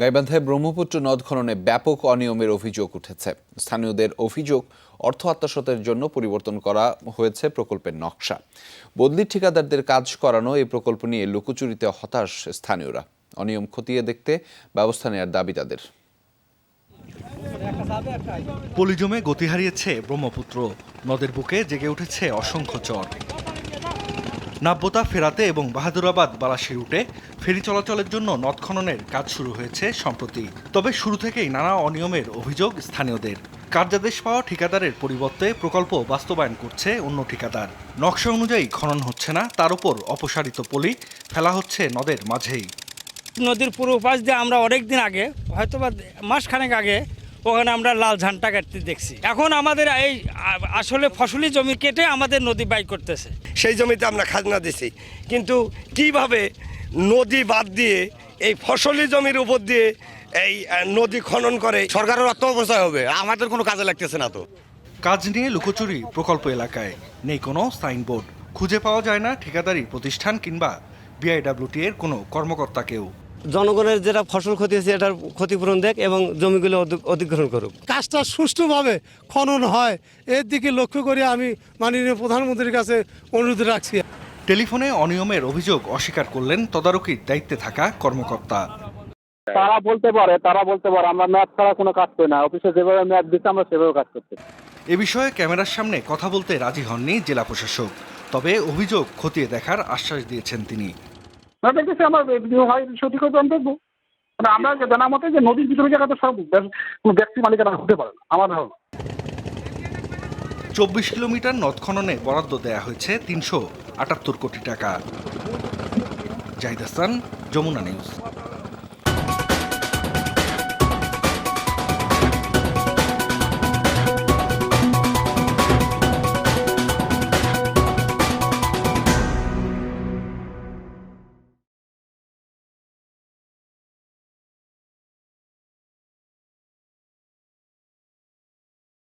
গাইবান্ধায় ব্রহ্মপুত্র নদ খননে ব্যাপক অনিয়মের অভিযোগ উঠেছে। স্থানীয়দের অভিযোগ, অর্থ আত্মসাতের জন্য পরিবর্তন করা হয়েছে প্রকল্পের নকশা। বদলি ঠিকাদারদের কাজ করানো এই প্রকল্প নিয়ে লুকোচুরিতে হতাশ স্থানীয়রা। অনিয়ম খতিয়ে দেখতে ব্যবস্থা নেওয়ার দাবি তাদের। পলি জমে গতি হারিয়েছে ব্রহ্মপুত্র, নদের বুকে জেগে উঠেছে অসংখ্য চর। নাব্যতা ফেরাতে এবং বাহাদুরাবাদ বালাসী রুটে ফেরি চলাচলের জন্য নদ খননের কাজ শুরু হয়েছে সম্প্রতি। তবে শুরু থেকেই নানা অনিয়মের অভিযোগ স্থানীয়দের। কার্যাদেশ পাওয়া ঠিকাদারের পরিবর্তে প্রকল্প বাস্তবায়ন করছে অন্য ঠিকাদার। নকশা অনুযায়ী খনন হচ্ছে না, তার উপর অপসারিত পলি ফেলা হচ্ছে নদের মাঝেই। নদীর পূর্ব পাশ দিয়ে আমরা অনেকদিন আগে, হয়তোবা মাসখানেক আগে, ওখানে আমরা লাল ঝান্ডা কাটতে দেখছি। এখন আমাদের এই আসলে ফসলি জমি কেটে আমাদের নদী বাই করতেছে। সেই জমিতে আমরা খাজনা দিছি, কিন্তু কিভাবে নদী বাদ দিয়ে এই ফসলি জমির উপর দিয়ে এই নদী খনন করে? সরকারের অর্থ অপচয় হবে, আমাদের কোনো কাজে লাগতেছে না। তো কাজ নিয়ে লুকোচুরি প্রকল্প এলাকায়, নেই কোনো সাইনবোর্ড, খুঁজে পাওয়া যায় না ঠিকাদারি প্রতিষ্ঠান কিংবা বিআইডব্লিউটি এর কোনো কর্মকর্তাকেও। জনগণের যেটা ফসল ক্ষতি হয়েছে এটার ক্ষতিপূরণ দেখ এবং জমিগুলো অধিগ্রহণ করুক। কাজটা সুষ্ঠুভাবে খনন হয় এর দিকে লক্ষ্য করে আমি মাননীয় প্রধানমন্ত্রীর কাছে অনুরোধ রাখছি। টেলিফোনে অনিয়মের অভিযোগ অস্বীকার করলেন তদারকির দায়িত্বে থাকা কর্মকর্তা। তারা বলতে পারে আমরা ম্যাথ ছাড়া কোনো কাজ করি না। অফিসে যেভাবে ম্যাথ দিচ্ছে আমরা সেভাবে কাজ করছি। এ বিষয়ে ক্যামেরার সামনে কথা বলতে রাজি হননি জেলা প্রশাসক, তবে অভিযোগ খতিয়ে দেখার আশ্বাস দিয়েছেন তিনি। দেখতেছি আমরা সঠিক দেখবো। আমরা জানা মতে যে নদীর ভিতরে জায়গাতে সব কোনো ব্যক্তি মালিকানা হতে পারে না আমার ধারণা। 24 কিলোমিটার নদ খননে বরাদ্দ দেয়া হয়েছে 378 কোটি টাকা। জাহিদ হাসান, যমুনা নিউজ।